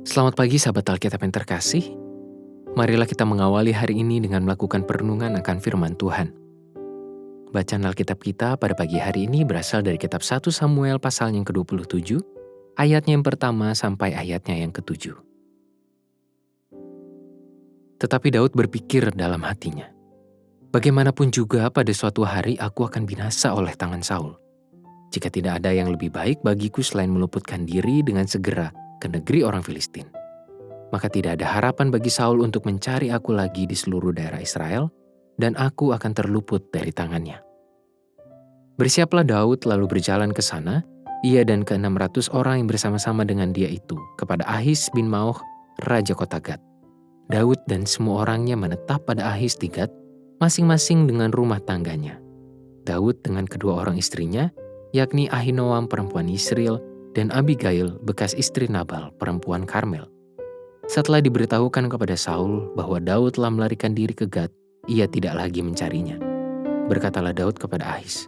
Selamat pagi sahabat Alkitab yang terkasih. Marilah kita mengawali hari ini dengan melakukan perenungan akan firman Tuhan. Bacaan Alkitab kita pada pagi hari ini berasal dari kitab 1 Samuel pasal yang ke-27, ayatnya yang pertama sampai ayatnya yang ke-7. Tetapi Daud berpikir dalam hatinya, bagaimanapun juga pada suatu hari aku akan binasa oleh tangan Saul. Jika tidak ada yang lebih baik bagiku selain meluputkan diri dengan segera ke negeri orang Filistin. Maka tidak ada harapan bagi Saul untuk mencari aku lagi di seluruh daerah Israel, dan aku akan terluput dari tangannya. Bersiaplah Daud lalu berjalan ke sana, ia dan ke-600 orang yang bersama-sama dengan dia itu, kepada Ahis bin Mauch, raja kota Gat. Daud dan semua orangnya menetap pada Ahis di Gat, masing-masing dengan rumah tangganya. Daud dengan kedua orang istrinya, yakni Ahinoam perempuan Yisril, dan Abigail bekas istri Nabal perempuan Karmel. Setelah diberitahukan kepada Saul bahwa Daud telah melarikan diri ke Gat, ia tidak lagi mencarinya. Berkatalah Daud kepada Ahis,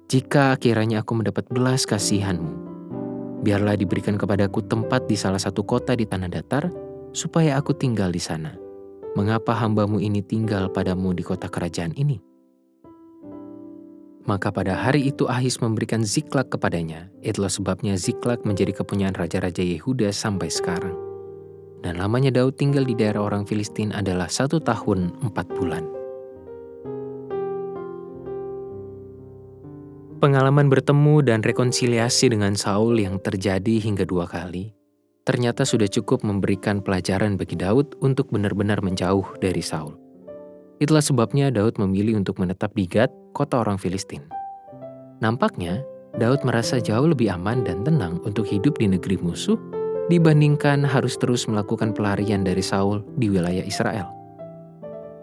"Jika kiranya aku mendapat belas kasihan-mu, biarlah diberikan kepadaku tempat di salah satu kota di tanah datar, supaya aku tinggal di sana. Mengapa hamba-mu ini tinggal padamu di kota kerajaan ini?" Maka pada hari itu Ahis memberikan Ziklag kepadanya. Itulah sebabnya Ziklag menjadi kepunyaan raja-raja Yehuda sampai sekarang. Dan lamanya Daud tinggal di daerah orang Filistin adalah 1 tahun 4 bulan. Pengalaman bertemu dan rekonsiliasi dengan Saul yang terjadi hingga 2 kali, ternyata sudah cukup memberikan pelajaran bagi Daud untuk benar-benar menjauh dari Saul. Itulah sebabnya Daud memilih untuk menetap di Gat, kota orang Filistin. Nampaknya, Daud merasa jauh lebih aman dan tenang untuk hidup di negeri musuh dibandingkan harus terus melakukan pelarian dari Saul di wilayah Israel.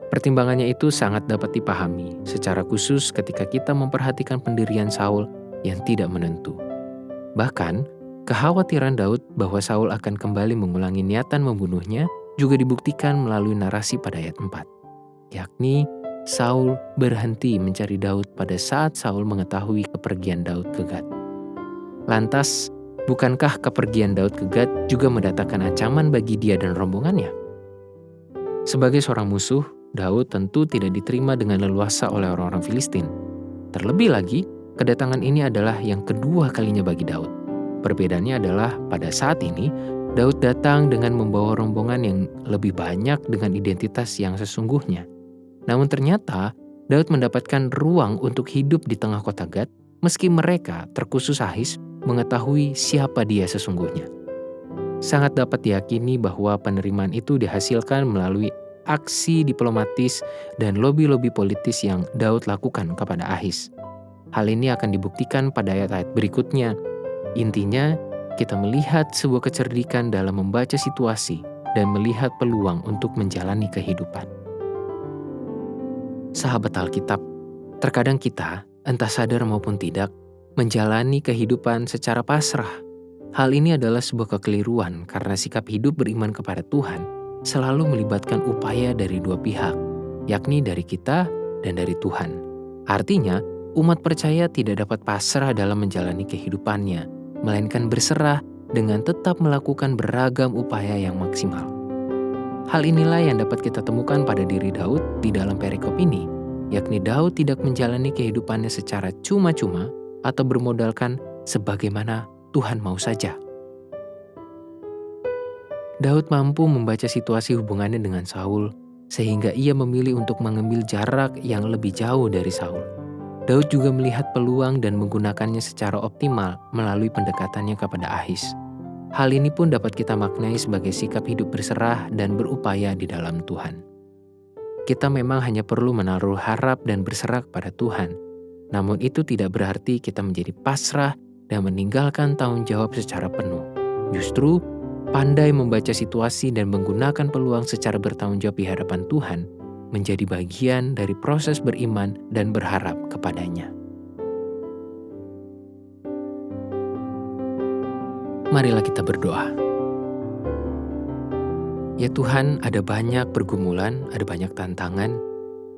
Pertimbangannya itu sangat dapat dipahami, secara khusus ketika kita memperhatikan pendirian Saul yang tidak menentu. Bahkan, kekhawatiran Daud bahwa Saul akan kembali mengulangi niatan membunuhnya juga dibuktikan melalui narasi pada ayat 4, yakni Saul berhenti mencari Daud pada saat Saul mengetahui kepergian Daud ke Gat. Lantas, bukankah kepergian Daud ke Gat juga mendatangkan ancaman bagi dia dan rombongannya? Sebagai seorang musuh, Daud tentu tidak diterima dengan leluasa oleh orang-orang Filistin. Terlebih lagi, kedatangan ini adalah yang kedua kalinya bagi Daud. Perbedaannya adalah pada saat ini, Daud datang dengan membawa rombongan yang lebih banyak dengan identitas yang sesungguhnya. Namun ternyata, Daud mendapatkan ruang untuk hidup di tengah kota Gat, meski mereka, terkhusus Ahis, mengetahui siapa dia sesungguhnya. Sangat dapat diyakini bahwa penerimaan itu dihasilkan melalui aksi diplomatis dan lobi-lobi politis yang Daud lakukan kepada Ahis. Hal ini akan dibuktikan pada ayat-ayat berikutnya. Intinya, kita melihat sebuah kecerdikan dalam membaca situasi dan melihat peluang untuk menjalani kehidupan. Sahabat Alkitab, terkadang kita, entah sadar maupun tidak, menjalani kehidupan secara pasrah. Hal ini adalah sebuah kekeliruan karena sikap hidup beriman kepada Tuhan selalu melibatkan upaya dari dua pihak, yakni dari kita dan dari Tuhan. Artinya, umat percaya tidak dapat pasrah dalam menjalani kehidupannya, melainkan berserah dengan tetap melakukan beragam upaya yang maksimal. Hal inilah yang dapat kita temukan pada diri Daud di dalam perikop ini, yakni Daud tidak menjalani kehidupannya secara cuma-cuma atau bermodalkan sebagaimana Tuhan mau saja. Daud mampu membaca situasi hubungannya dengan Saul, sehingga ia memilih untuk mengambil jarak yang lebih jauh dari Saul. Daud juga melihat peluang dan menggunakannya secara optimal melalui pendekatannya kepada Ahis. Hal ini pun dapat kita maknai sebagai sikap hidup berserah dan berupaya di dalam Tuhan. Kita memang hanya perlu menaruh harap dan berserah kepada Tuhan, namun itu tidak berarti kita menjadi pasrah dan meninggalkan tanggung jawab secara penuh. Justru, pandai membaca situasi dan menggunakan peluang secara bertanggung jawab di hadapan Tuhan menjadi bagian dari proses beriman dan berharap kepadanya. Marilah kita berdoa. Ya Tuhan, ada banyak pergumulan, ada banyak tantangan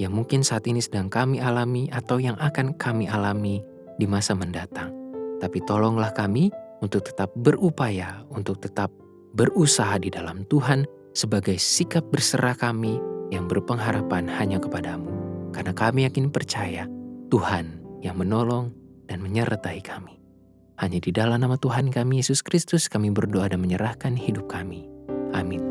yang mungkin saat ini sedang kami alami atau yang akan kami alami di masa mendatang. Tapi tolonglah kami untuk tetap berupaya, untuk tetap berusaha di dalam Tuhan sebagai sikap berserah kami yang berpengharapan hanya kepadamu. Karena kami yakin percaya Tuhan yang menolong dan menyertai kami. Hanya di dalam nama Tuhan kami Yesus Kristus kami berdoa dan menyerahkan hidup kami. Amin.